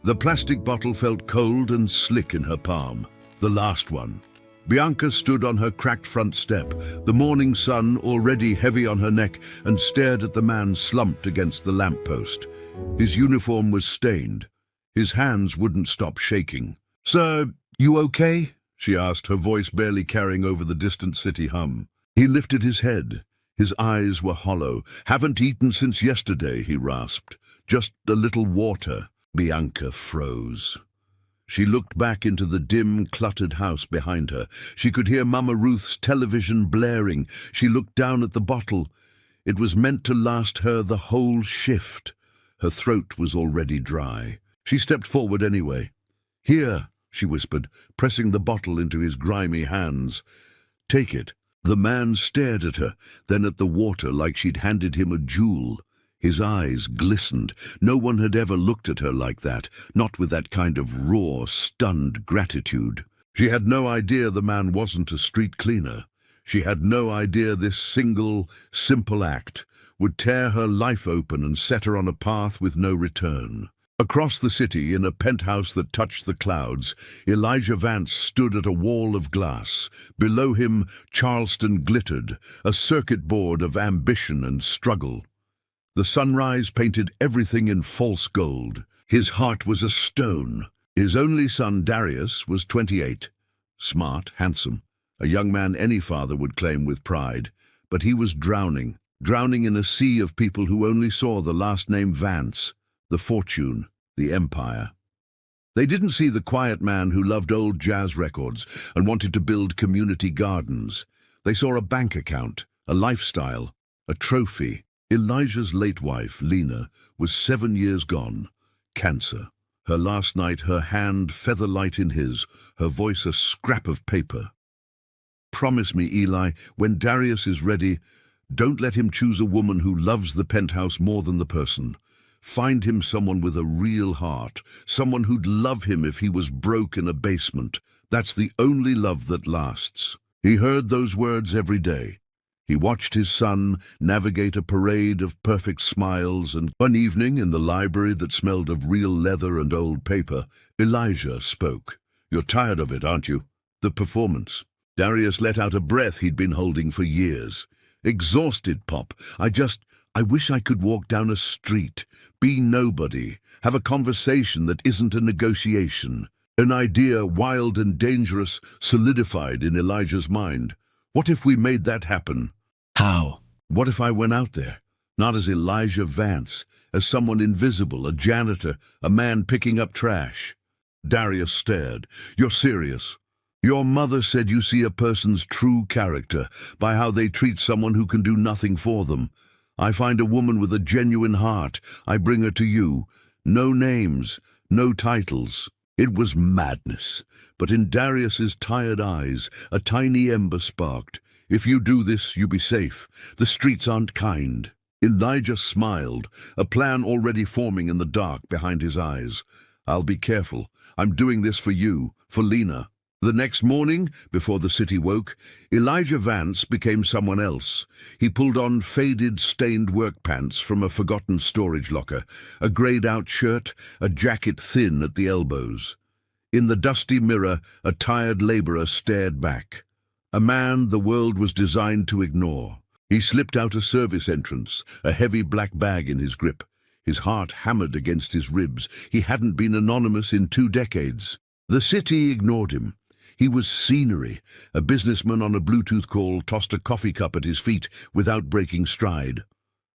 The plastic bottle felt cold and slick in her palm. The last one. Bianca stood on her cracked front step, the morning sun already heavy on her neck, and stared at the man slumped against the lamppost. His uniform was stained. His hands wouldn't stop shaking. "Sir, you okay?" she asked, her voice barely carrying over the distant city hum. He lifted his head. His eyes were hollow. "Haven't eaten since yesterday," he rasped. "Just a little water." Bianca froze. She looked back into the dim, cluttered house behind her. She could hear Mama Ruth's television blaring. She looked down at the bottle. It was meant to last her the whole shift. Her throat was already dry. She stepped forward anyway. "Here," she whispered, pressing the bottle into his grimy hands. "Take it." The man stared at her, then at the water like she'd handed him a jewel. His eyes glistened. No one had ever looked at her like that, not with that kind of raw, stunned gratitude. She had no idea the man wasn't a street cleaner. She had no idea this single, simple act would tear her life open and set her on a path with no return. Across the city, in a penthouse that touched the clouds, Elijah Vance stood at a wall of glass. Below him, Charleston glittered, a circuit board of ambition and struggle. The sunrise painted everything in false gold. His heart was a stone. His only son, Darius, was 28. Smart, handsome, a young man any father would claim with pride. But he was drowning in a sea of people who only saw the last name Vance, the fortune, the empire. They didn't see the quiet man who loved old jazz records and wanted to build community gardens. They saw a bank account, a lifestyle, a trophy. Elijah's late wife, Lena, was 7 years gone. Cancer. Her last night, her hand feather-light in his, her voice a scrap of paper. "Promise me, Eli, when Darius is ready, don't let him choose a woman who loves the penthouse more than the person. Find him someone with a real heart, someone who'd love him if he was broke in a basement. That's the only love that lasts." He heard those words every day. He watched his son navigate a parade of perfect smiles, and one evening in the library that smelled of real leather and old paper, Elijah spoke. "You're tired of it, aren't you? The performance." Darius let out a breath he'd been holding for years. "Exhausted, Pop. I wish I could walk down a street, be nobody, have a conversation that isn't a negotiation." An idea, wild and dangerous, solidified in Elijah's mind. What if we made that happen? How? What if I went out there, not as Elijah Vance, as someone invisible, a janitor, a man picking up trash? Darius stared. "You're serious? Your mother said you see a person's true character by how they treat someone who can do nothing for them. I find a woman with a genuine heart. I bring her to you. No names, no titles." It was madness, but in Darius's tired eyes, a tiny ember sparked. "If you do this, you be safe. The streets aren't kind." Elijah smiled, a plan already forming in the dark behind his eyes. "I'll be careful. I'm doing this for you, for Lena." The next morning, before the city woke, Elijah Vance became someone else. He pulled on faded, stained work pants from a forgotten storage locker, a grayed-out shirt, a jacket thin at the elbows. In the dusty mirror, a tired laborer stared back. A man the world was designed to ignore. He slipped out a service entrance, a heavy black bag in his grip. His heart hammered against his ribs. He hadn't been anonymous in 2 decades. The city ignored him. He was scenery. A businessman on a Bluetooth call tossed a coffee cup at his feet without breaking stride.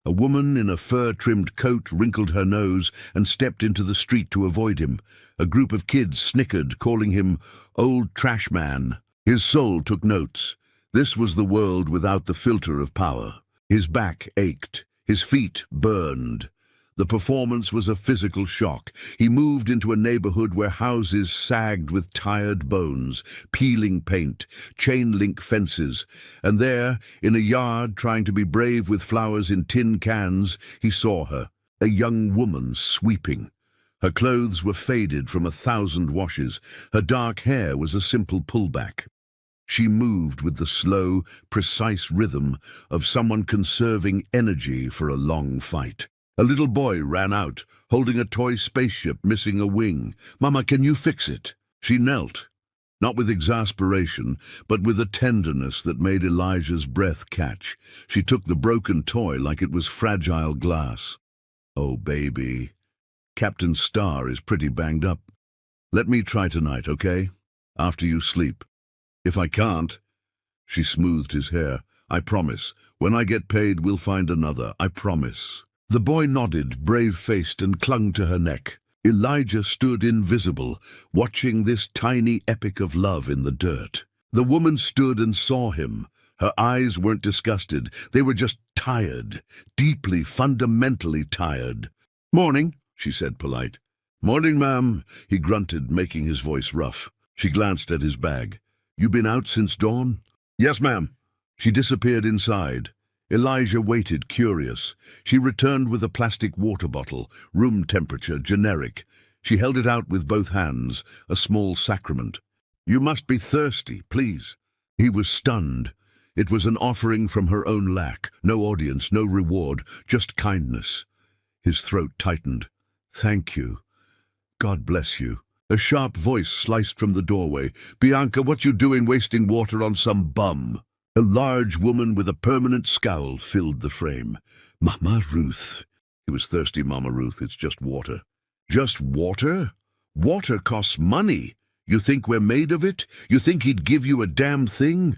A woman in a fur-trimmed coat wrinkled her nose and stepped into the street to avoid him. A group of kids snickered, calling him "old trash man." His soul took notes. This was the world without the filter of power. His back ached. His feet burned. The performance was a physical shock. He moved into a neighborhood where houses sagged with tired bones, peeling paint, chain-link fences, and there, in a yard trying to be brave with flowers in tin cans, he saw her, a young woman sweeping. Her clothes were faded from 1,000 washes. Her dark hair was a simple pullback. She moved with the slow, precise rhythm of someone conserving energy for a long fight. A little boy ran out, holding a toy spaceship missing a wing. "Mama, can you fix it?" She knelt, not with exasperation, but with a tenderness that made Elijah's breath catch. She took the broken toy like it was fragile glass. "Oh, baby, Captain Star is pretty banged up. Let me try tonight, okay? After you sleep. If I can't—" She smoothed his hair. "I promise. When I get paid, we'll find another. I promise." The boy nodded, brave-faced, and clung to her neck. Elijah stood invisible, watching this tiny epic of love in the dirt. The woman stood and saw him. Her eyes weren't disgusted. They were just tired, deeply, fundamentally tired. "Morning," she said, polite. "Morning, ma'am," he grunted, making his voice rough. She glanced at his bag. "You been out since dawn?" "Yes, ma'am." She disappeared inside. Elijah waited, curious. She returned with a plastic water bottle, room temperature, generic. She held it out with both hands, a small sacrament. "You must be thirsty, please." He was stunned. It was an offering from her own lack. No audience, no reward, just kindness. His throat tightened. "Thank you. God bless you." A sharp voice sliced from the doorway. "Bianca, what you doing wasting water on some bum?" A large woman with a permanent scowl filled the frame. "Mama Ruth." He was thirsty, Mama Ruth. "It's just water." "Just water? Water costs money. You think we're made of it? You think he'd give you a damn thing?"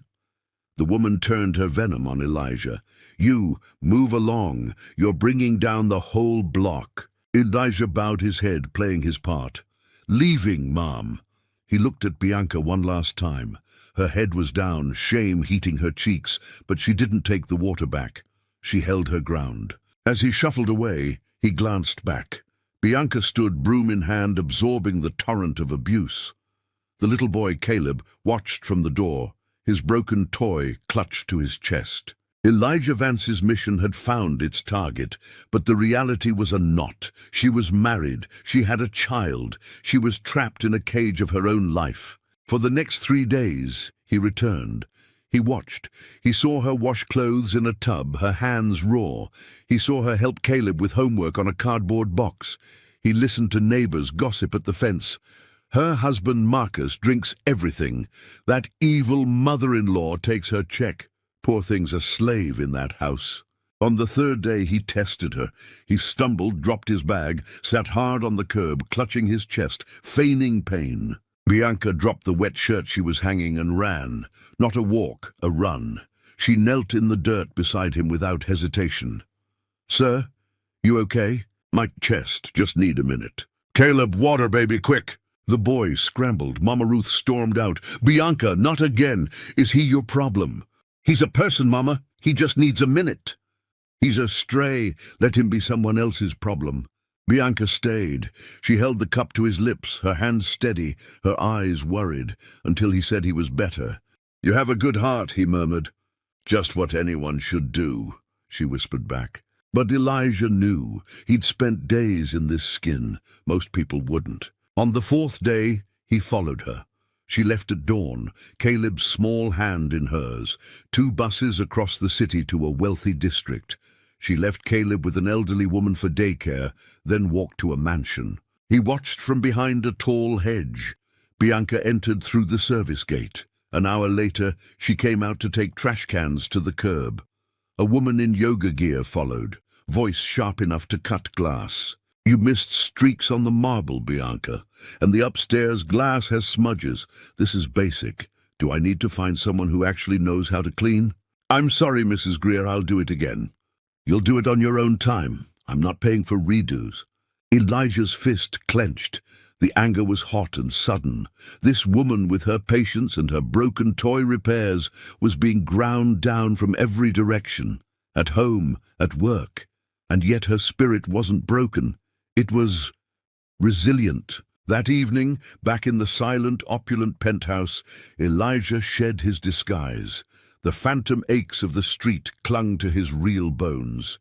The woman turned her venom on Elijah. "You, move along. You're bringing down the whole block." Elijah bowed his head, playing his part. "Leaving, Mom." He looked at Bianca one last time. Her head was down, shame heating her cheeks, but she didn't take the water back. She held her ground. As he shuffled away, he glanced back. Bianca stood, broom in hand, absorbing the torrent of abuse. The little boy, Caleb, watched from the door, his broken toy clutched to his chest. Elijah Vance's mission had found its target, but the reality was a knot. She was married. She had a child. She was trapped in a cage of her own life. For the next 3 days, he returned. He watched. He saw her wash clothes in a tub, her hands raw. He saw her help Caleb with homework on a cardboard box. He listened to neighbors gossip at the fence. Her husband, Marcus, drinks everything. That evil mother-in-law takes her check. Poor thing's a slave in that house. On the 3rd day, he tested her. He stumbled, dropped his bag, sat hard on the curb, clutching his chest, feigning pain. Bianca dropped the wet shirt she was hanging and ran. Not a walk, a run. She knelt in the dirt beside him without hesitation. "Sir, you okay?" "My chest, just need a minute." "Caleb, water, baby, quick!" The boy scrambled. Mama Ruth stormed out. "Bianca, not again. Is he your problem?" "He's a person, Mama. He just needs a minute." "He's a stray. Let him be someone else's problem." Bianca stayed. She held the cup to his lips, her hands steady, her eyes worried, until he said he was better. "You have a good heart," he murmured. "Just what anyone should do," she whispered back. But Elijah knew. He'd spent days in this skin. Most people wouldn't. On the 4th day, he followed her. She left at dawn, Caleb's small hand in hers, 2 buses across the city to a wealthy district. She left Caleb with an elderly woman for daycare, then walked to a mansion. He watched from behind a tall hedge. Bianca entered through the service gate. An hour later, she came out to take trash cans to the curb. A woman in yoga gear followed, voice sharp enough to cut glass. "You missed streaks on the marble, Bianca, and the upstairs glass has smudges. This is basic. Do I need to find someone who actually knows how to clean?" "I'm sorry, Mrs. Greer, I'll do it again." "You'll do it on your own time. I'm not paying for redos." Elijah's fist clenched. The anger was hot and sudden. This woman, with her patience and her broken toy repairs, was being ground down from every direction. At home, at work. And yet her spirit wasn't broken. It was resilient. That evening, back in the silent, opulent penthouse, Elijah shed his disguise. The phantom aches of the street clung to his real bones.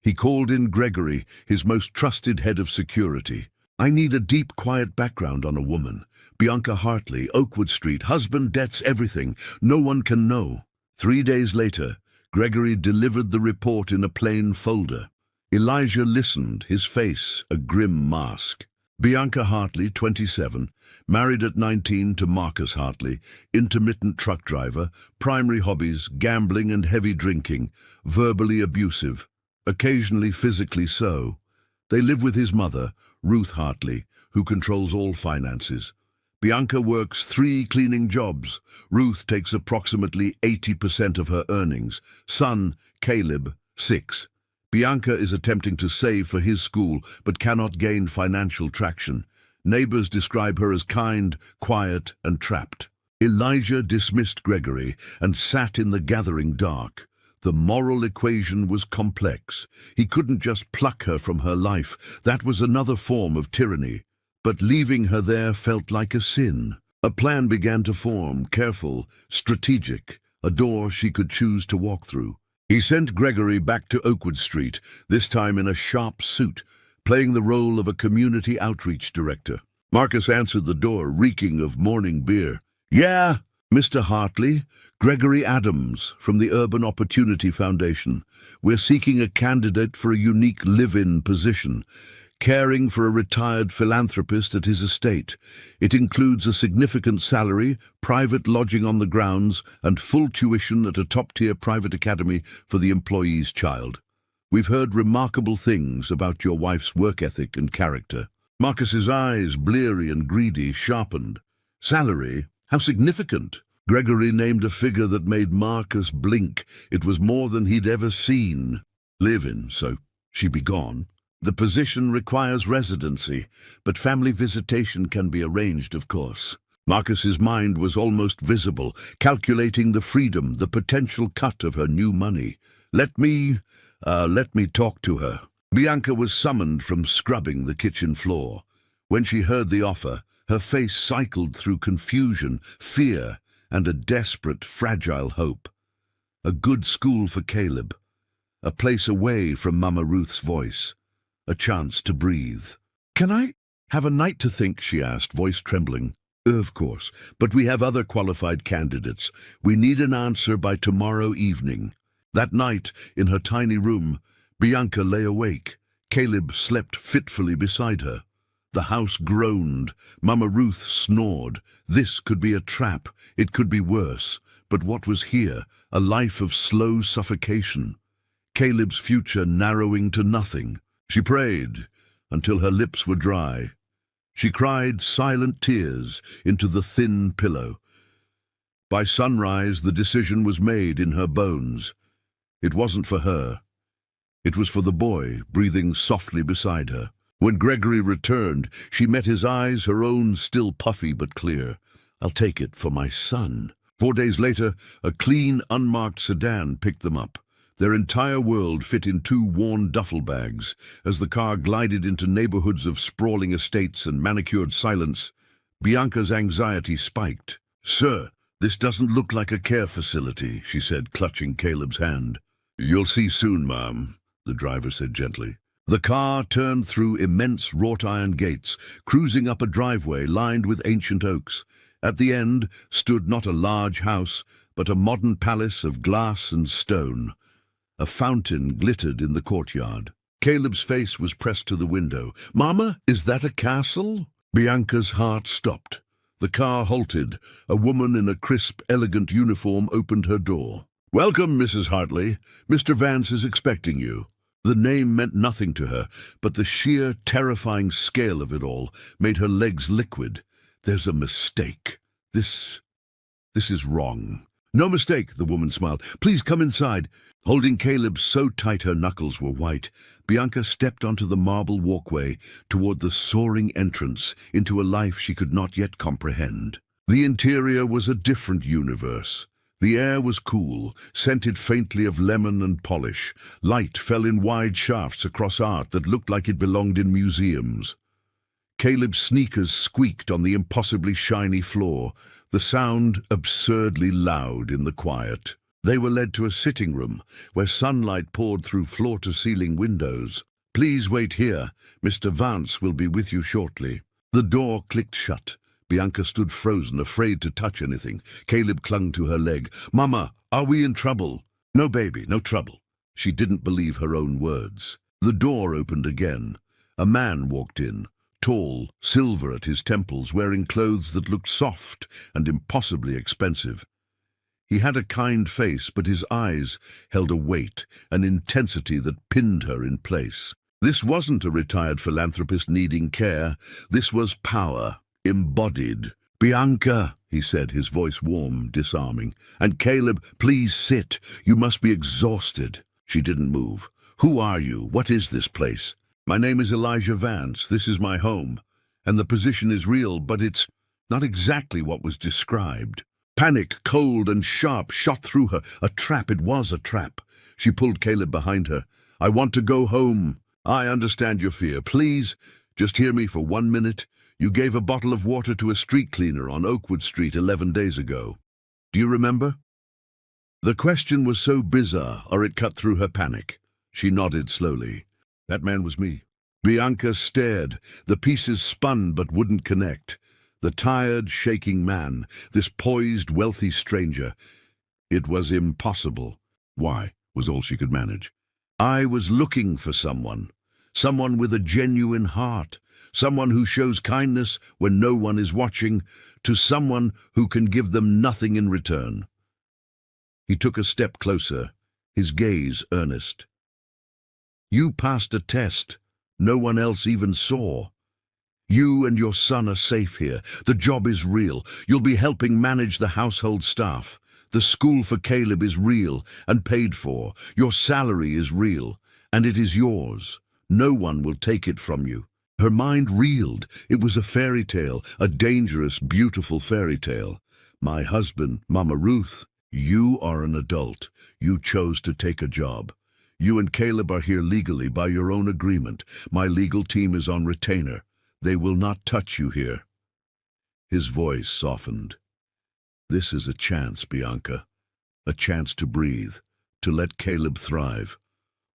He called in Gregory, his most trusted head of security. "I need a deep, quiet background on a woman. Bianca Hartley, Oakwood Street, husband, debts, everything. No one can know." 3 days later, Gregory delivered the report in a plain folder. Elijah listened, his face a grim mask. Bianca Hartley, 27, married at 19 to Marcus Hartley, intermittent truck driver, primary hobbies, gambling and heavy drinking, verbally abusive, occasionally physically so. They live with his mother, Ruth Hartley, who controls all finances. Bianca works 3 cleaning jobs. Ruth takes approximately 80% of her earnings. Son, Caleb, 6. Bianca is attempting to save for his school, but cannot gain financial traction. Neighbors describe her as kind, quiet, and trapped. Elijah dismissed Gregory and sat in the gathering dark. The moral equation was complex. He couldn't just pluck her from her life. That was another form of tyranny. But leaving her there felt like a sin. A plan began to form, careful, strategic, a door she could choose to walk through. He sent Gregory back to Oakwood Street, this time in a sharp suit, playing the role of a community outreach director. Marcus answered the door, reeking of morning beer. "Yeah, Mr. Hartley, Gregory Adams from the Urban Opportunity Foundation. We're seeking a candidate for a unique live-in position, caring for a retired philanthropist at his estate. It includes a significant salary, private lodging on the grounds, and full tuition at a top-tier private academy for the employee's child. We've heard remarkable things about your wife's work ethic and character." Marcus's eyes, bleary and greedy, sharpened. Salary? How significant? Gregory named a figure that made Marcus blink. It was more than he'd ever seen. Live-in, so she'd be gone. The position requires residency, but family visitation can be arranged, of course. Marcus's mind was almost visible, calculating the freedom, the potential cut of her new money. Let me talk to her." Bianca was summoned from scrubbing the kitchen floor. When she heard the offer, her face cycled through confusion, fear, and a desperate, fragile hope. A good school for Caleb. A place away from Mama Ruth's voice. A chance to breathe. "Can I have a night to think?" she asked, voice trembling. "Of course, but we have other qualified candidates. We need an answer by tomorrow evening." That night, in her tiny room, Bianca lay awake. Caleb slept fitfully beside her. The house groaned. Mama Ruth snored. This could be a trap. It could be worse. But what was here? A life of slow suffocation. Caleb's future narrowing to nothing. She prayed until her lips were dry. She cried silent tears into the thin pillow. By sunrise, the decision was made in her bones. It wasn't for her. It was for the boy, breathing softly beside her. When Gregory returned, she met his eyes, her own still puffy but clear. "I'll take it for my son." 4 days later, a clean, unmarked sedan picked them up. Their entire world fit in 2 worn duffel bags. As the car glided into neighborhoods of sprawling estates and manicured silence, Bianca's anxiety spiked. "Sir, this doesn't look like a care facility," she said, clutching Caleb's hand. "You'll see soon, ma'am," the driver said gently. The car turned through immense wrought-iron gates, cruising up a driveway lined with ancient oaks. At the end stood not a large house, but a modern palace of glass and stone. A fountain glittered in the courtyard. Caleb's face was pressed to the window. "Mama, is that a castle?" Bianca's heart stopped. The car halted. A woman in a crisp, elegant uniform opened her door. "Welcome, Mrs. Hartley. Mr. Vance is expecting you." The name meant nothing to her, but the sheer, terrifying scale of it all made her legs liquid. "There's a mistake. This is wrong." "No mistake," the woman smiled. "Please come inside." Holding Caleb so tight her knuckles were white, Bianca stepped onto the marble walkway toward the soaring entrance into a life she could not yet comprehend. The interior was a different universe. The air was cool, scented faintly of lemon and polish. Light fell in wide shafts across art that looked like it belonged in museums. Caleb's sneakers squeaked on the impossibly shiny floor, the sound absurdly loud in the quiet. They were led to a sitting room, where sunlight poured through floor-to-ceiling windows. "Please wait here. Mr. Vance will be with you shortly." The door clicked shut. Bianca stood frozen, afraid to touch anything. Caleb clung to her leg. "Mama, are we in trouble?" "No, baby, no trouble." She didn't believe her own words. The door opened again. A man walked in, tall, silver at his temples, wearing clothes that looked soft and impossibly expensive. He had a kind face, but his eyes held a weight, an intensity that pinned her in place. This wasn't a retired philanthropist needing care. This was power, embodied. "Bianca," he said, his voice warm, disarming. "And Caleb, please sit. You must be exhausted." She didn't move. "Who are you? What is this place?" "My name is Elijah Vance. This is my home. And the position is real, but it's not exactly what was described." Panic, cold and sharp, shot through her. A trap. It was a trap. She pulled Caleb behind her. "I want to go home." "I understand your fear. Please, just hear me for 1 minute. You gave a bottle of water to a street cleaner on Oakwood Street 11 days ago. Do you remember?" The question was so bizarre, or it cut through her panic. She nodded slowly. "That man was me." Bianca stared. The pieces spun but wouldn't connect. The tired, shaking man, this poised, wealthy stranger. It was impossible. "Why?" was all she could manage. "I was looking for someone. Someone with a genuine heart. Someone who shows kindness when no one is watching, to someone who can give them nothing in return." He took a step closer, his gaze earnest. "You passed a test no one else even saw. You and your son are safe here. The job is real. You'll be helping manage the household staff. The school for Caleb is real and paid for. Your salary is real, and it is yours. No one will take it from you." Her mind reeled. It was a fairy tale, a dangerous, beautiful fairy tale. "My husband, Mama Ruth, you are an adult. You chose to take a job. You and Caleb are here legally by your own agreement. My legal team is on retainer. They will not touch you here." His voice softened. "This is a chance, Bianca. A chance to breathe, to let Caleb thrive.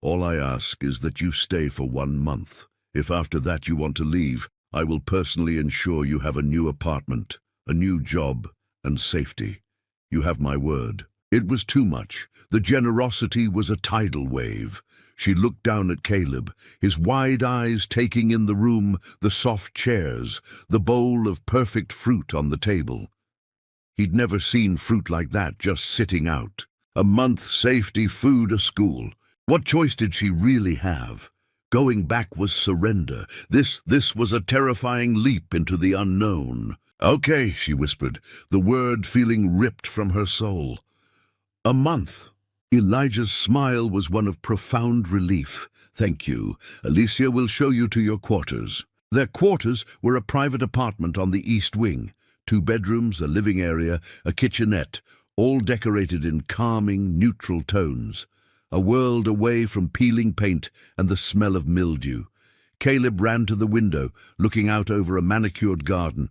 All I ask is that you stay for 1 month. If after that you want to leave, I will personally ensure you have a new apartment, a new job, and safety. You have my word." It was too much. The generosity was a tidal wave. She looked down at Caleb, his wide eyes taking in the room, the soft chairs, the bowl of perfect fruit on the table. He'd never seen fruit like that just sitting out. A month, safety, food, a school. What choice did she really have? Going back was surrender. This was a terrifying leap into the unknown. "Okay," she whispered, the word feeling ripped from her soul. "A month." Elijah's smile was one of profound relief. "Thank you. Alicia will show you to your quarters." Their quarters were a private apartment on the east wing. 2 bedrooms, a living area, a kitchenette, all decorated in calming, neutral tones. A world away from peeling paint and the smell of mildew. Caleb ran to the window, looking out over a manicured garden.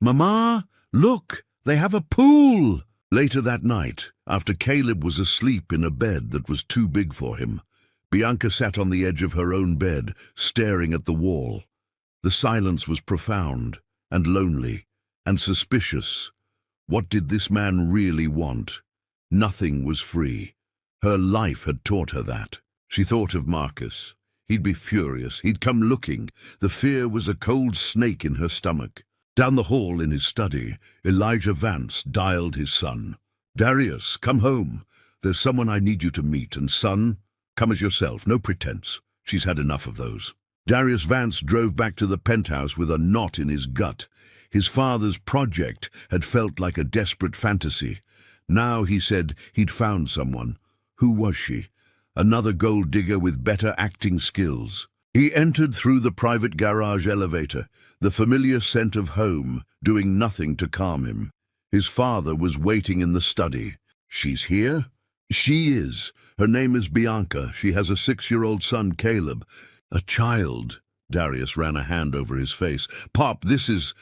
"Mama, look, they have a pool!" Later that night, after Caleb was asleep in a bed that was too big for him, Bianca sat on the edge of her own bed, staring at the wall. The silence was profound and lonely and suspicious. What did this man really want? Nothing was free. Her life had taught her that. She thought of Marcus. He'd be furious. He'd come looking. The fear was a cold snake in her stomach. Down the hall in his study, Elijah Vance dialed his son. "Darius, come home. There's someone I need you to meet, and son, come as yourself, no pretense. She's had enough of those." Darius Vance drove back to the penthouse with a knot in his gut. His father's project had felt like a desperate fantasy. Now, he said, he'd found someone. Who was she? Another gold digger with better acting skills. He entered through the private garage elevator, the familiar scent of home, doing nothing to calm him. His father was waiting in the study. "She's here?" "She is. Her name is Bianca. She has a 6-year-old son, Caleb." "A child." Darius ran a hand over his face. "Pop, this is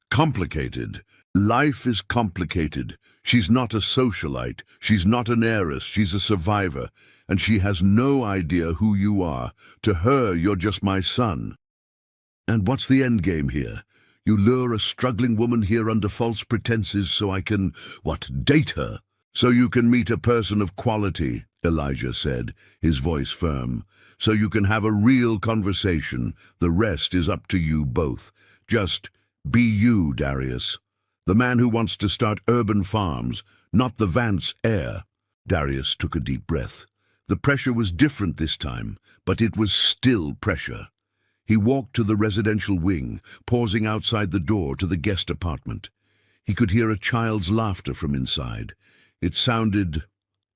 complicated. Life is complicated. She's not a socialite. She's not an heiress. She's a survivor. And she has no idea who you are. To her, you're just my son. And what's the end game here? You lure a struggling woman here under false pretenses so I can, date her? So you can meet a person of quality, Elijah said, his voice firm. So you can have a real conversation. The rest is up to you both. Just be you, Darius. The man who wants to start urban farms, not the Vance heir. Darius took a deep breath. The pressure was different this time, but it was still pressure. He walked to the residential wing, pausing outside the door to the guest apartment. He could hear a child's laughter from inside. It sounded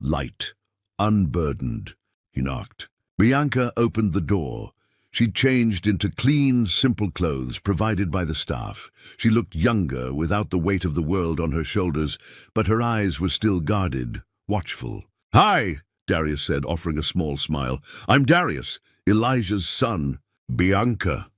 light, unburdened. He knocked. Bianca opened the door. She'd changed into clean, simple clothes provided by the staff. She looked younger, without the weight of the world on her shoulders, but her eyes were still guarded, watchful. "Hi," Darius said, offering a small smile. "I'm Darius, Elijah's son." "Bianca."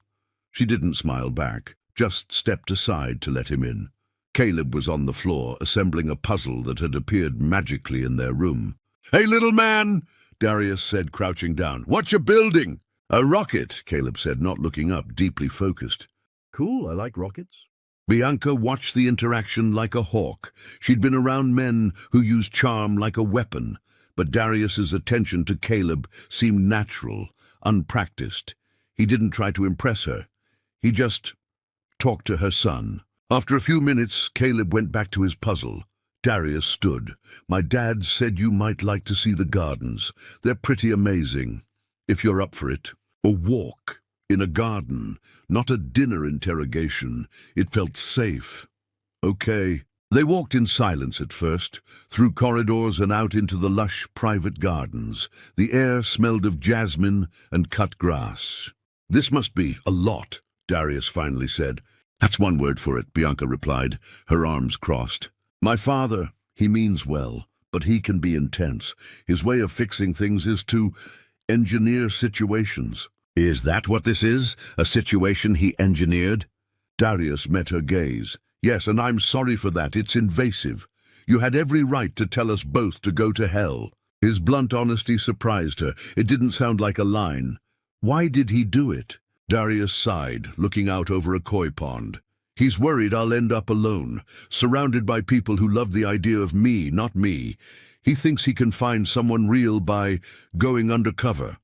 She didn't smile back, just stepped aside to let him in. Caleb was on the floor, assembling a puzzle that had appeared magically in their room. "Hey, little man," Darius said, crouching down. "What you building?" "A rocket," Caleb said, not looking up, deeply focused. "Cool, I like rockets." Bianca watched the interaction like a hawk. She'd been around men who used charm like a weapon, but Darius's attention to Caleb seemed natural, unpracticed. He didn't try to impress her. He just talked to her son. After a few minutes, Caleb went back to his puzzle. Darius stood. "My dad said you might like to see the gardens. They're pretty amazing, if you're up for it. A walk in a garden, not a dinner interrogation. It felt safe." "Okay." They walked in silence at first, through corridors and out into the lush private gardens. The air smelled of jasmine and cut grass. "This must be a lot," Darius finally said. "That's one word for it," Bianca replied, her arms crossed. "My father, he means well, but he can be intense. His way of fixing things is to engineer situations." "Is that what this is? A situation he engineered?" Darius met her gaze. "Yes, and I'm sorry for that. It's invasive. You had every right to tell us both to go to hell." His blunt honesty surprised her. It didn't sound like a line. "Why did he do it?" Darius sighed, looking out over a koi pond. "He's worried I'll end up alone, surrounded by people who love the idea of me, not me. He thinks he can find someone real by going undercover.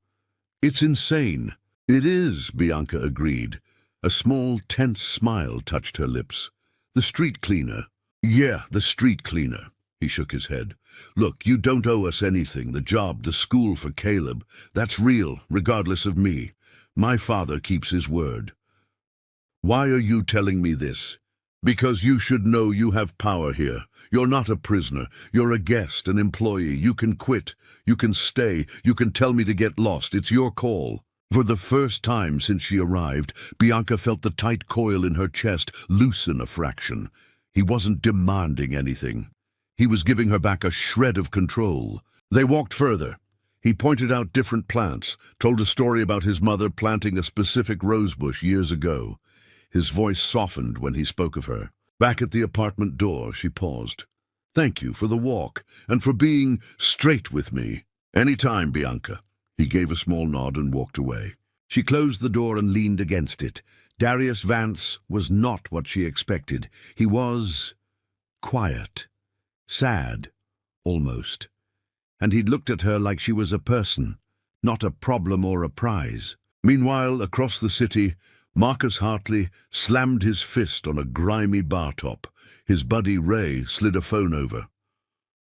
It's insane." "It is," Bianca agreed. A small, tense smile touched her lips. "The street cleaner." "Yeah, the street cleaner." He shook his head. "Look, you don't owe us anything. The job, the school for Caleb, that's real, regardless of me. My father keeps his word." "Why are you telling me this?" "Because you should know you have power here. You're not a prisoner. You're a guest, an employee. You can quit. You can stay. You can tell me to get lost. It's your call." For the first time since she arrived, Bianca felt the tight coil in her chest loosen a fraction. He wasn't demanding anything. He was giving her back a shred of control. They walked further. He pointed out different plants, told a story about his mother planting a specific rosebush years ago. His voice softened when he spoke of her. Back at the apartment door, she paused. "Thank you for the walk, and for being straight with me." "Any time, Bianca." He gave a small nod and walked away. She closed the door and leaned against it. Darius Vance was not what she expected. He was quiet, sad, almost. And he'd looked at her like she was a person, not a problem or a prize. Meanwhile, across the city, Marcus Hartley slammed his fist on a grimy bar top. His buddy Ray slid a phone over.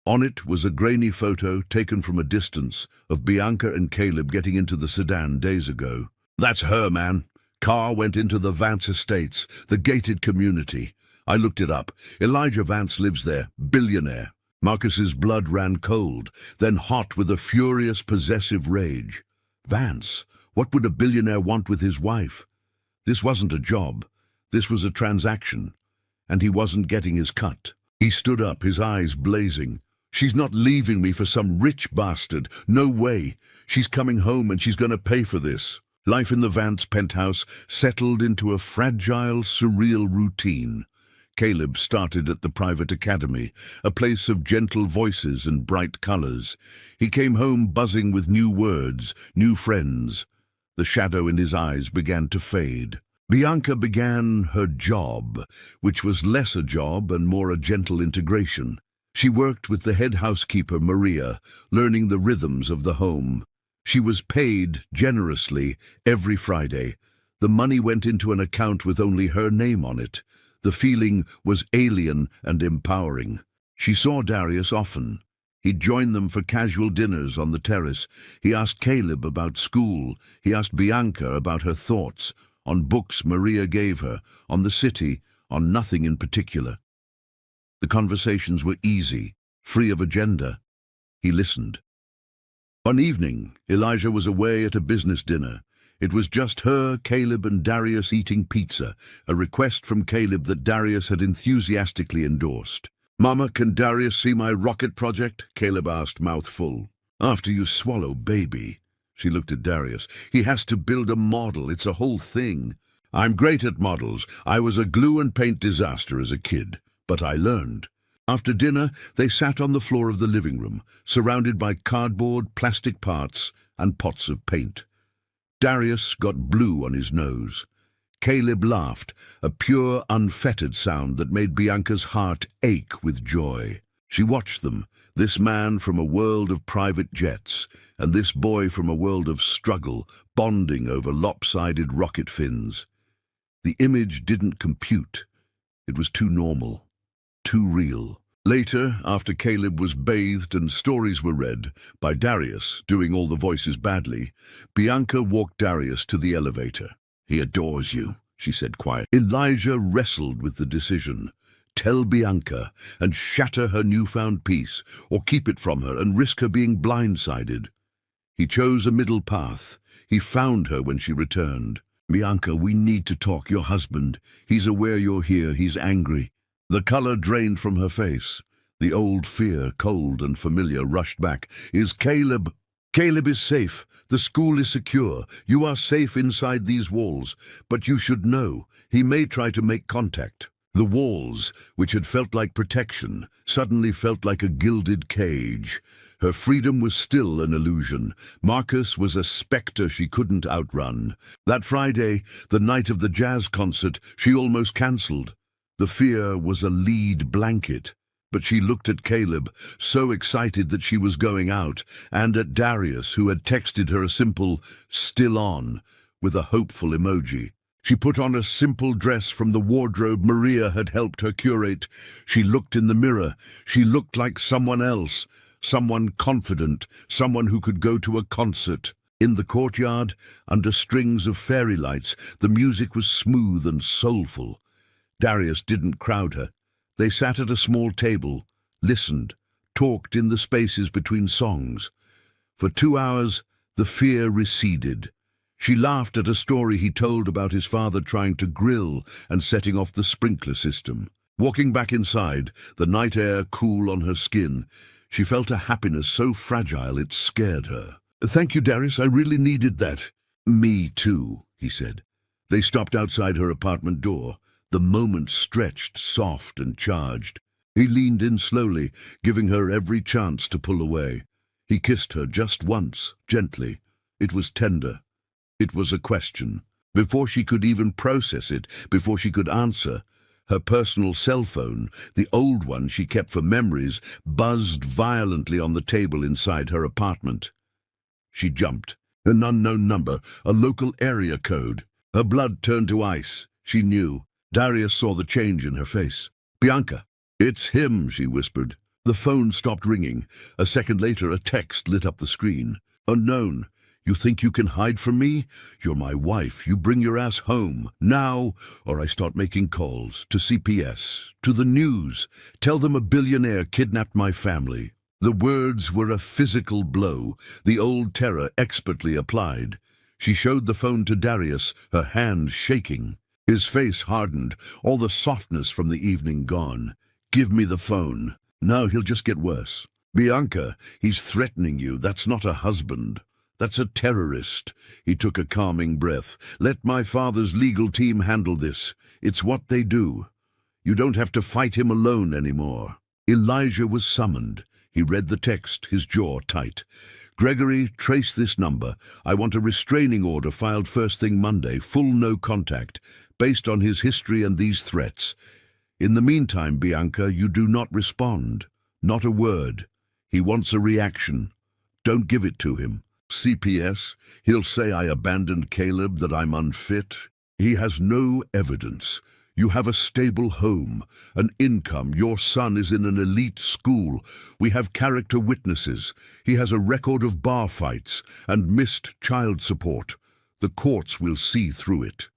On it was a grainy photo taken from a distance of Bianca and Caleb getting into the sedan days ago. "That's her, man. Car went into the Vance estates, the gated community. I looked it up. Elijah Vance lives there, billionaire." Marcus's blood ran cold, then hot with a furious, possessive rage. Vance, what would a billionaire want with his wife? This wasn't a job. This was a transaction. And he wasn't getting his cut. He stood up, his eyes blazing. "She's not leaving me for some rich bastard. No way. She's coming home and she's going to pay for this." Life in the Vance penthouse settled into a fragile, surreal routine. Caleb started at the private academy, a place of gentle voices and bright colors. He came home buzzing with new words, new friends. The shadow in his eyes began to fade. Bianca began her job, which was less a job and more a gentle integration. She worked with the head housekeeper, Maria, learning the rhythms of the home. She was paid generously every Friday. The money went into an account with only her name on it. The feeling was alien and empowering. She saw Darius often. He'd join them for casual dinners on the terrace. He asked Caleb about school. He asked Bianca about her thoughts, on books Maria gave her, on the city, on nothing in particular. The conversations were easy, free of agenda. He listened. One evening, Elijah was away at a business dinner. It was just her, Caleb, and Darius eating pizza, a request from Caleb that Darius had enthusiastically endorsed. "Mama, can Darius see my rocket project?" Caleb asked, mouth full. "After you swallow, baby." She looked at Darius. "He has to build a model. It's a whole thing." "I'm great at models. I was a glue and paint disaster as a kid, but I learned." After dinner, they sat on the floor of the living room, surrounded by cardboard, plastic parts, and pots of paint. Darius got blue on his nose. Caleb laughed, a pure, unfettered sound that made Bianca's heart ache with joy. She watched them, this man from a world of private jets, and this boy from a world of struggle, bonding over lopsided rocket fins. The image didn't compute. It was too normal, too real. Later, after Caleb was bathed and stories were read, by Darius, doing all the voices badly, Bianca walked Darius to the elevator. "He adores you," she said quietly. Elijah wrestled with the decision. Tell Bianca and shatter her newfound peace, or keep it from her and risk her being blindsided. He chose a middle path. He found her when she returned. "Bianca, we need to talk. Your husband. He's aware you're here. He's angry." The color drained from her face. The old fear, cold and familiar, rushed back. "Is Caleb—" "Caleb is safe. The school is secure. You are safe inside these walls. But you should know, he may try to make contact." The walls, which had felt like protection, suddenly felt like a gilded cage. Her freedom was still an illusion. Marcus was a specter she couldn't outrun. That Friday, the night of the jazz concert, she almost cancelled. The fear was a lead blanket, but she looked at Caleb, so excited that she was going out, and at Darius, who had texted her a simple "still on" with a hopeful emoji. She put on a simple dress from the wardrobe Maria had helped her curate. She looked in the mirror. She looked like someone else, someone confident, someone who could go to a concert. In the courtyard, under strings of fairy lights, the music was smooth and soulful. Darius didn't crowd her. They sat at a small table, listened, talked in the spaces between songs. For 2 hours, the fear receded. She laughed at a story he told about his father trying to grill and setting off the sprinkler system. Walking back inside, the night air cool on her skin, she felt a happiness so fragile it scared her. "Thank you, Darius, I really needed that." "Me too," he said. They stopped outside her apartment door. The moment stretched, soft and charged. He leaned in slowly, giving her every chance to pull away. He kissed her just once, gently. It was tender. It was a question. Before she could even process it, before she could answer, her personal cell phone, the old one she kept for memories, buzzed violently on the table inside her apartment. She jumped. An unknown number, a local area code. Her blood turned to ice. She knew. Darius saw the change in her face. "Bianca." "It's him," she whispered. The phone stopped ringing. A second later, a text lit up the screen. "Unknown. You think you can hide from me? You're my wife. You bring your ass home, now, or I start making calls. To CPS, to the news. Tell them a billionaire kidnapped my family." The words were a physical blow, the old terror expertly applied. She showed the phone to Darius, her hand shaking. His face hardened, all the softness from the evening gone. "Give me the phone. Now he'll just get worse." "Bianca, he's threatening you. That's not a husband. That's a terrorist." He took a calming breath. "Let my father's legal team handle this. It's what they do. You don't have to fight him alone anymore." Elijah was summoned. He read the text, his jaw tight. "Gregory, trace this number. I want a restraining order filed first thing Monday, full no contact, based on his history and these threats. In the meantime, Bianca, you do not respond. Not a word. He wants a reaction. Don't give it to him. CPS, he'll say I abandoned Caleb, that I'm unfit. He has no evidence. You have a stable home, an income. Your son is in an elite school. We have character witnesses. He has a record of bar fights and missed child support. The courts will see through it.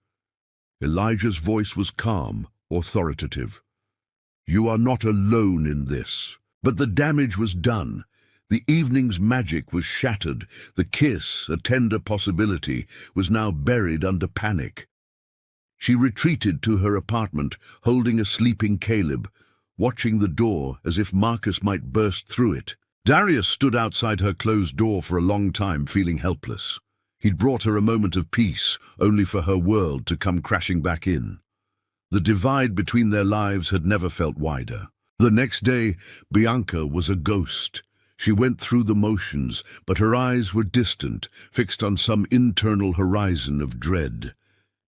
Elijah's voice was calm, authoritative. You are not alone in this. But the damage was done. The evening's magic was shattered. The kiss, a tender possibility, was now buried under panic. She retreated to her apartment, holding a sleeping Caleb, watching the door as if Marcus might burst through it. Darius stood outside her closed door for a long time, feeling helpless. He'd brought her a moment of peace, only for her world to come crashing back in. The divide between their lives had never felt wider. The next day, Bianca was a ghost. She went through the motions, but her eyes were distant, fixed on some internal horizon of dread.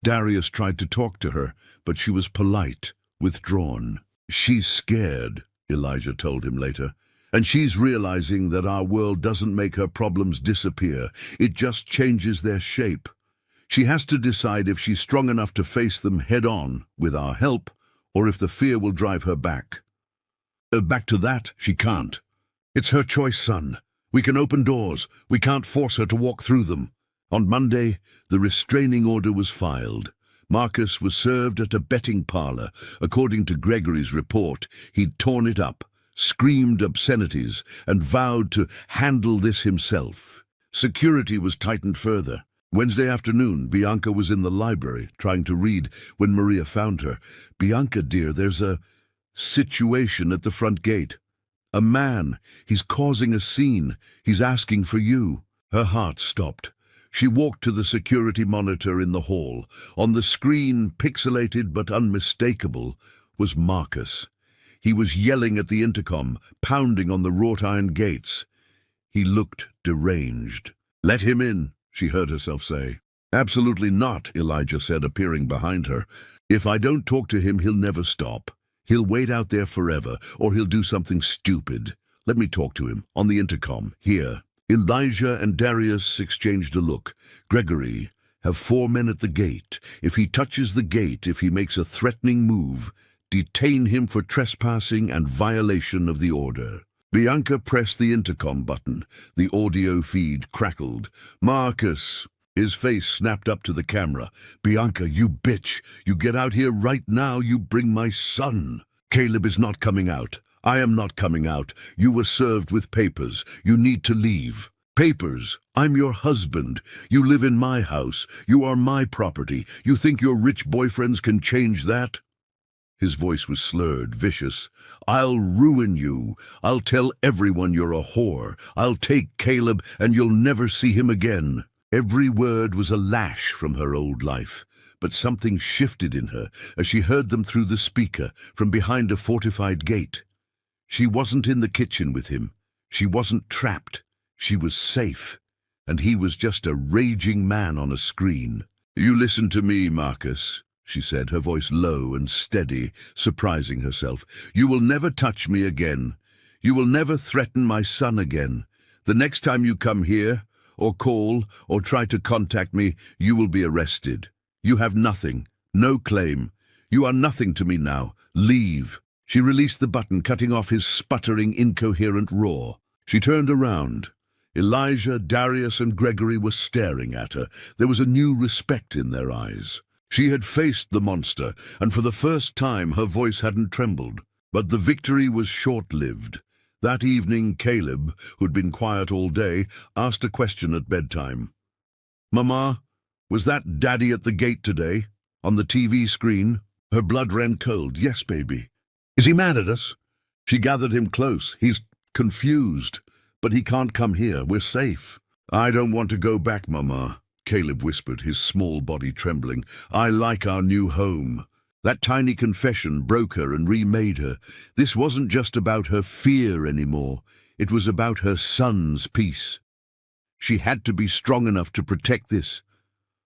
Darius tried to talk to her, but she was polite, withdrawn. She's scared, Elijah told him later, and she's realizing that our world doesn't make her problems disappear. It just changes their shape. She has to decide if she's strong enough to face them head-on, with our help, or if the fear will drive her back. Back to that, she can't. It's her choice, son. We can open doors. We can't force her to walk through them. On Monday, the restraining order was filed. Marcus was served at a betting parlor. According to Gregory's report, he'd torn it up, screamed obscenities, and vowed to handle this himself. Security was tightened further. Wednesday afternoon, Bianca was in the library, trying to read, when Maria found her. Bianca, dear, there's a situation at the front gate. A man. He's causing a scene. He's asking for you. Her heart stopped. She walked to the security monitor in the hall. On the screen, pixelated but unmistakable, was Marcus. He was yelling at the intercom, pounding on the wrought iron gates. He looked deranged. Let him in, she heard herself say. Absolutely not, Elijah said, appearing behind her. If I don't talk to him, he'll never stop. He'll wait out there forever, or he'll do something stupid. Let me talk to him, on the intercom, here. Elijah and Darius exchanged a look. Gregory, have 4 men at the gate. If he touches the gate, if he makes a threatening move, detain him for trespassing and violation of the order. Bianca pressed the intercom button. The audio feed crackled. Marcus. His face snapped up to the camera. Bianca, you bitch. You get out here right now. You bring my son. Caleb is not coming out. I am not coming out. You were served with papers. You need to leave. Papers. I'm your husband. You live in my house. You are my property. You think your rich boyfriends can change that? His voice was slurred, vicious. I'll ruin you. I'll tell everyone you're a whore. I'll take Caleb and you'll never see him again. Every word was a lash from her old life. But something shifted in her as she heard them through the speaker from behind a fortified gate. She wasn't in the kitchen with him. She wasn't trapped. She was safe. And he was just a raging man on a screen. You listen to me, Marcus, she said, her voice low and steady, surprising herself. You will never touch me again. You will never threaten my son again. The next time you come here, or call, or try to contact me, you will be arrested. You have nothing, no claim. You are nothing to me now. Leave. She released the button, cutting off his sputtering, incoherent roar. She turned around. Elijah, Darius, and Gregory were staring at her. There was a new respect in their eyes. She had faced the monster, and for the first time her voice hadn't trembled. But the victory was short-lived. That evening, Caleb, who'd been quiet all day, asked a question at bedtime. Mama, was that Daddy at the gate today? On the TV screen? Her blood ran cold. Yes, baby. Is he mad at us? She gathered him close. He's confused. But he can't come here. We're safe. I don't want to go back, Mama, Caleb whispered, his small body trembling. I like our new home. That tiny confession broke her and remade her. This wasn't just about her fear anymore. It was about her son's peace. She had to be strong enough to protect this,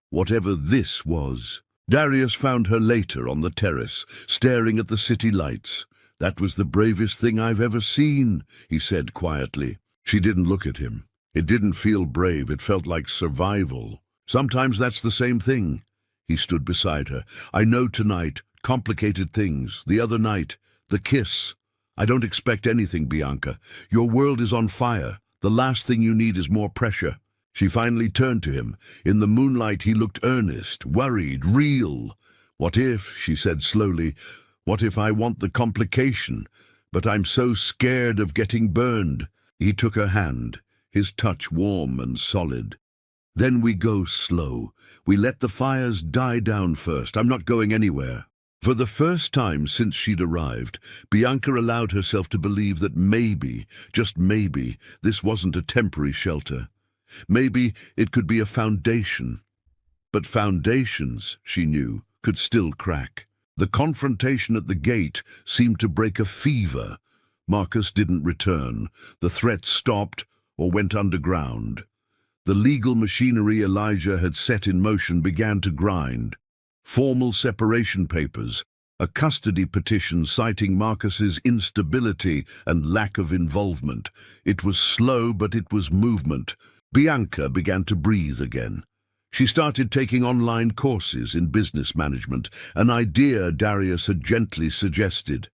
whatever this was. Darius found her later on the terrace, staring at the city lights. "That was the bravest thing I've ever seen," he said quietly. She didn't look at him. It didn't feel brave, it felt like survival. "Sometimes that's the same thing." He stood beside her. "I know tonight, complicated things. The other night, the kiss. I don't expect anything, Bianca. Your world is on fire. The last thing you need is more pressure." She finally turned to him. In the moonlight he looked earnest, worried, real. "What if," she said slowly, "what if I want the complication? But I'm so scared of getting burned." He took her hand, his touch warm and solid. "Then we go slow. We let the fires die down first. I'm not going anywhere." For the first time since she'd arrived, Bianca allowed herself to believe that maybe, just maybe, this wasn't a temporary shelter. Maybe it could be a foundation. But foundations, she knew, could still crack. The confrontation at the gate seemed to break a fever. Marcus didn't return. The threat stopped or went underground. The legal machinery Elijah had set in motion began to grind. Formal separation papers, a custody petition citing Marcus's instability and lack of involvement. It was slow, but it was movement. Bianca began to breathe again. She started taking online courses in business management, an idea Darius had gently suggested.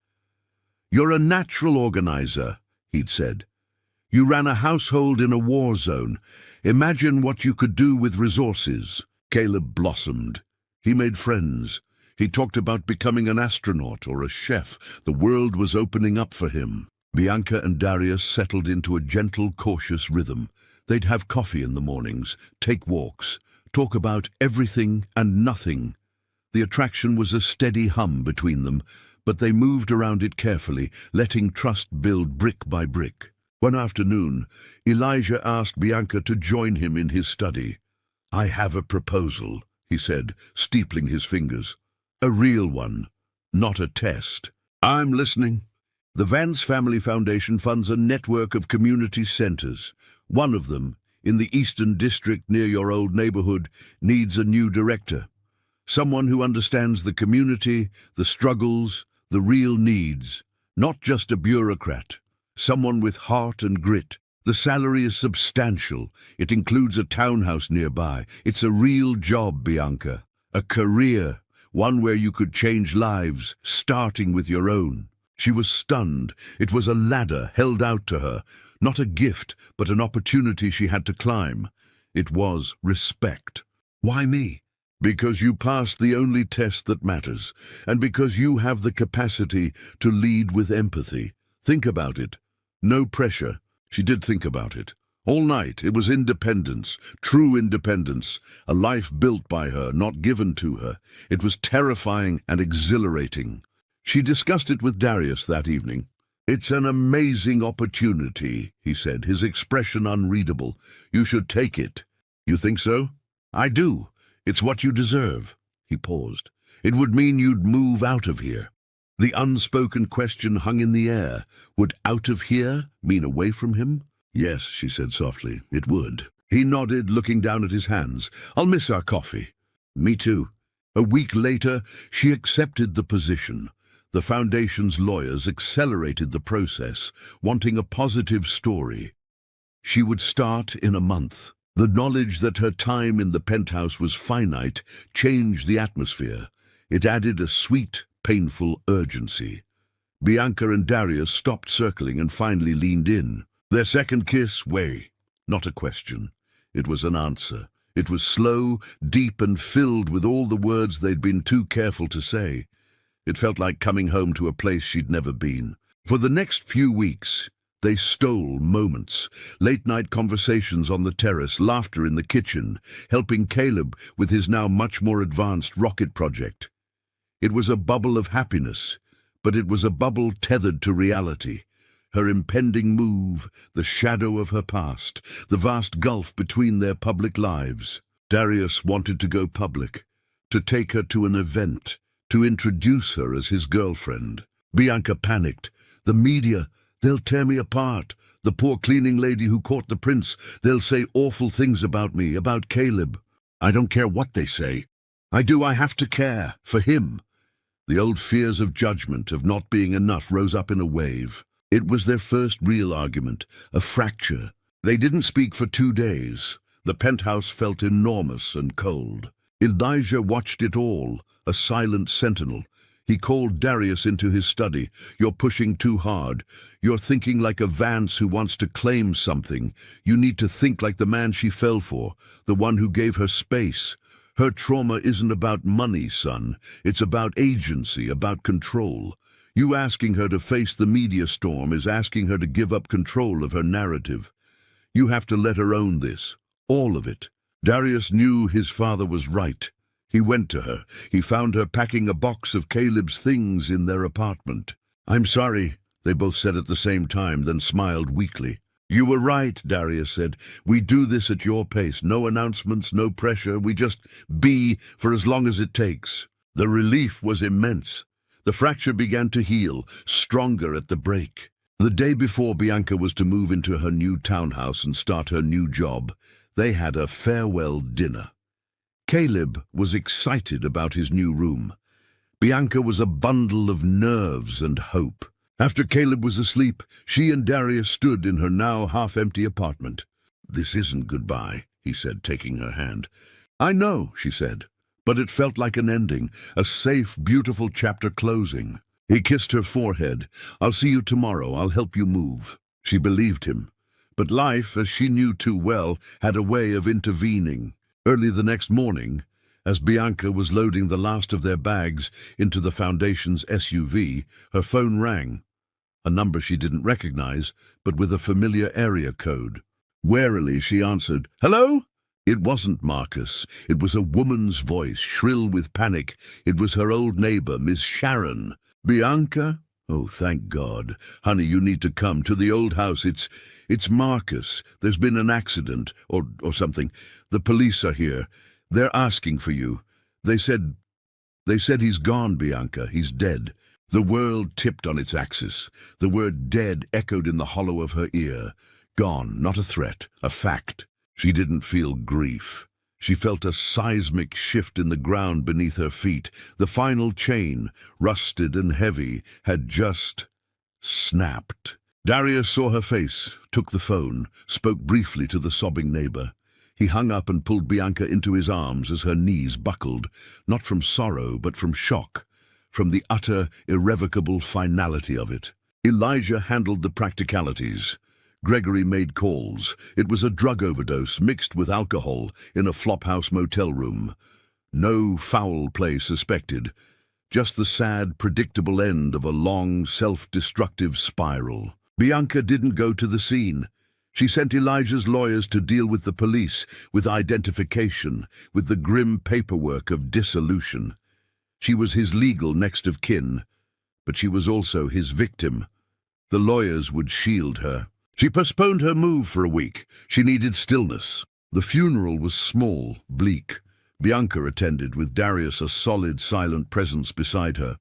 "You're a natural organizer," he'd said. "You ran a household in a war zone. Imagine what you could do with resources." Caleb blossomed. He made friends. He talked about becoming an astronaut or a chef. The world was opening up for him. Bianca and Darius settled into a gentle, cautious rhythm. They'd have coffee in the mornings, take walks, talk about everything and nothing. The attraction was a steady hum between them, but they moved around it carefully, letting trust build brick by brick. One afternoon, Elijah asked Bianca to join him in his study. "I have a proposal," he said, steepling his fingers. "A real one, not a test." "I'm listening." The Vance Family Foundation funds a network of community centers. One of them, in the Eastern District near your old neighborhood, needs a new director. Someone who understands the community, the struggles, the real needs. Not just a bureaucrat. Someone with heart and grit. The salary is substantial. It includes a townhouse nearby. It's a real job, Bianca. A career. One where you could change lives, starting with your own. She was stunned. It was a ladder held out to her. Not a gift, but an opportunity she had to climb. It was respect. "Why me?" "Because you passed the only test that matters, and because you have the capacity to lead with empathy. Think about it. No pressure." She did think about it. All night it was independence, true independence, a life built by her, not given to her. It was terrifying and exhilarating. She discussed it with Darius that evening. "It's an amazing opportunity," he said, his expression unreadable. "You should take it." "You think so?" "I do. It's what you deserve." He paused. "It would mean you'd move out of here." The unspoken question hung in the air. Would out of here mean away from him? "Yes," she said softly, "it would." He nodded, looking down at his hands. "I'll miss our coffee." "Me too." A week later, she accepted the position. The Foundation's lawyers accelerated the process, wanting a positive story. She would start in a month. The knowledge that her time in the penthouse was finite changed the atmosphere. It added a sweet, painful urgency. Bianca and Darius stopped circling and finally leaned in. Their second kiss, not a question. It was an answer. It was slow, deep, and filled with all the words they'd been too careful to say. It felt like coming home to a place she'd never been. For the next few weeks, they stole moments. Late-night conversations on the terrace, laughter in the kitchen, helping Caleb with his now much more advanced rocket project. It was a bubble of happiness, but it was a bubble tethered to reality. Her impending move, the shadow of her past, the vast gulf between their public lives. Darius wanted to go public, to take her to an event, to introduce her as his girlfriend. Bianca panicked. "The media, they'll tear me apart. The poor cleaning lady who caught the prince, they'll say awful things about me, about Caleb." "I don't care what they say. I have to care, for him." The old fears of judgment, of not being enough, rose up in a wave. It was their first real argument, a fracture. They didn't speak for 2 days. The penthouse felt enormous and cold. Elijah watched it all, a silent sentinel. He called Darius into his study. "You're pushing too hard. You're thinking like a Vance who wants to claim something. You need to think like the man she fell for, the one who gave her space. Her trauma isn't about money, son. It's about agency, about control. You asking her to face the media storm is asking her to give up control of her narrative. You have to let her own this, all of it." Darius knew his father was right. He went to her. He found her packing a box of Caleb's things in their apartment. "I'm sorry," they both said at the same time, then smiled weakly. "You were right," Darius said. "We do this at your pace. No announcements, no pressure. We just be for as long as it takes." The relief was immense. The fracture began to heal, stronger at the break. The day before Bianca was to move into her new townhouse and start her new job, they had a farewell dinner. Caleb was excited about his new room. Bianca was a bundle of nerves and hope. After Caleb was asleep, she and Darius stood in her now half-empty apartment. "This isn't goodbye," he said, taking her hand. "I know," she said, but it felt like an ending, a safe, beautiful chapter closing. He kissed her forehead. "I'll see you tomorrow. I'll help you move." She believed him. But life, as she knew too well, had a way of intervening. Early the next morning, as Bianca was loading the last of their bags into the Foundation's SUV, her phone rang. A number she didn't recognize, but with a familiar area code. Warily she answered, "Hello?" It wasn't Marcus. It was a woman's voice, shrill with panic. It was her old neighbor, Miss Sharon. "Bianca? Oh, thank God. Honey, you need to come to the old house. It's Marcus. There's been an accident, or something. The police are here. They're asking for you. They said he's gone, Bianca. He's dead." The world tipped on its axis. The word dead echoed in the hollow of her ear. Gone, not a threat, a fact. She didn't feel grief. She felt a seismic shift in the ground beneath her feet. The final chain, rusted and heavy, had just snapped. Darius saw her face, took the phone, spoke briefly to the sobbing neighbor. He hung up and pulled Bianca into his arms as her knees buckled, not from sorrow but from shock, from the utter, irrevocable finality of it. Elijah handled the practicalities. Gregory made calls. It was a drug overdose mixed with alcohol in a flophouse motel room. No foul play suspected, just the sad, predictable end of a long, self-destructive spiral. Bianca didn't go to the scene. She sent Elijah's lawyers to deal with the police, with identification, with the grim paperwork of dissolution. She was his legal next of kin, but she was also his victim. The lawyers would shield her. She postponed her move for a week. She needed stillness. The funeral was small, bleak. Bianca attended, with Darius, a solid, silent presence beside her.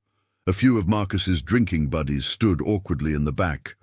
A few of Marcus's drinking buddies stood awkwardly in the back.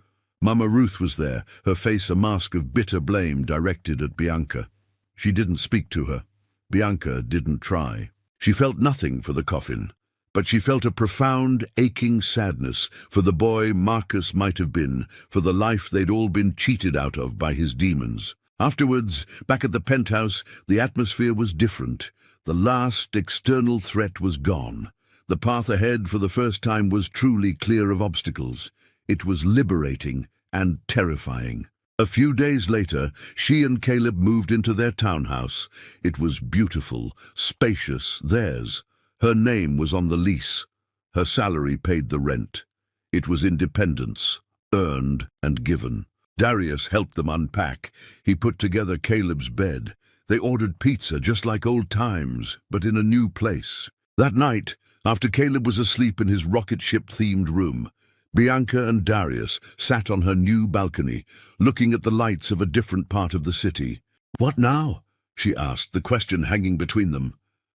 Mama Ruth was there, her face a mask of bitter blame directed at Bianca. She didn't speak to her. Bianca didn't try. She felt nothing for the coffin, but she felt a profound, aching sadness for the boy Marcus might have been, for the life they'd all been cheated out of by his demons. Afterwards, back at the penthouse, the atmosphere was different. The last external threat was gone. The path ahead for the first time was truly clear of obstacles. It was liberating and terrifying. A few days later, she and Caleb moved into their townhouse. It was beautiful, spacious, theirs. Her name was on the lease. Her salary paid the rent. It was independence, earned and given. Darius helped them unpack. He put together Caleb's bed. They ordered pizza just like old times, but in a new place. That night, after Caleb was asleep in his rocket ship-themed room, Bianca and Darius sat on her new balcony, looking at the lights of a different part of the city. "What now?" she asked, the question hanging between them.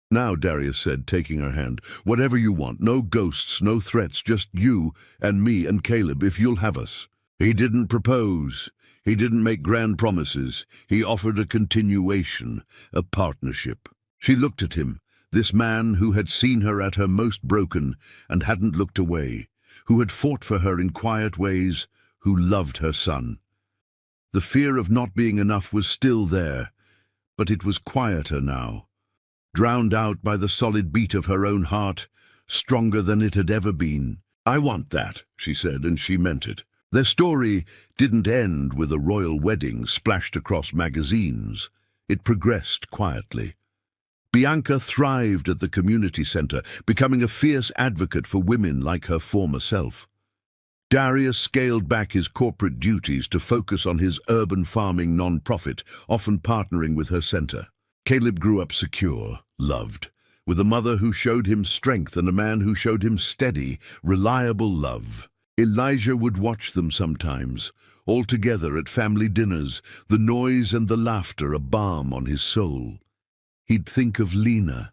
"Now," Darius said, taking her hand. "Whatever you want. No ghosts, no threats, just you and me and Caleb, if you'll have us." He didn't propose. He didn't make grand promises. He offered a continuation, a partnership. She looked at him, This man who had seen her at her most broken and hadn't looked away, who had fought for her in quiet ways, who loved her son. The fear of not being enough was still there, but it was quieter now, drowned out by the solid beat of her own heart, stronger than it had ever been. "I want that," she said, and she meant it. Their story didn't end with a royal wedding splashed across magazines. It progressed quietly. Bianca thrived at the community center, becoming a fierce advocate for women like her former self. Darius scaled back his corporate duties to focus on his urban farming non-profit, often partnering with her center. Caleb grew up secure, loved, with a mother who showed him strength and a man who showed him steady, reliable love. Elijah would watch them sometimes, all together at family dinners, the noise and the laughter a balm on his soul. He'd think of Lena.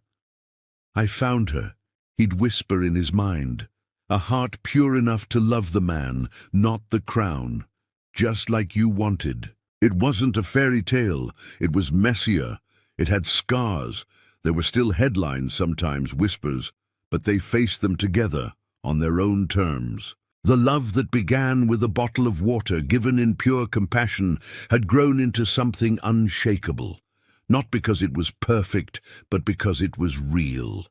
"I found her," he'd whisper in his mind. "A heart pure enough to love the man, not the crown, just like you wanted." It wasn't a fairy tale. It was messier. It had scars. There were still headlines, sometimes whispers, but they faced them together on their own terms. The love that began with a bottle of water given in pure compassion had grown into something unshakable. Not because it was perfect, but because it was real.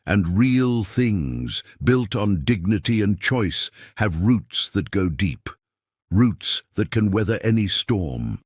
And real things, built on dignity and choice, have roots that go deep. Roots that can weather any storm.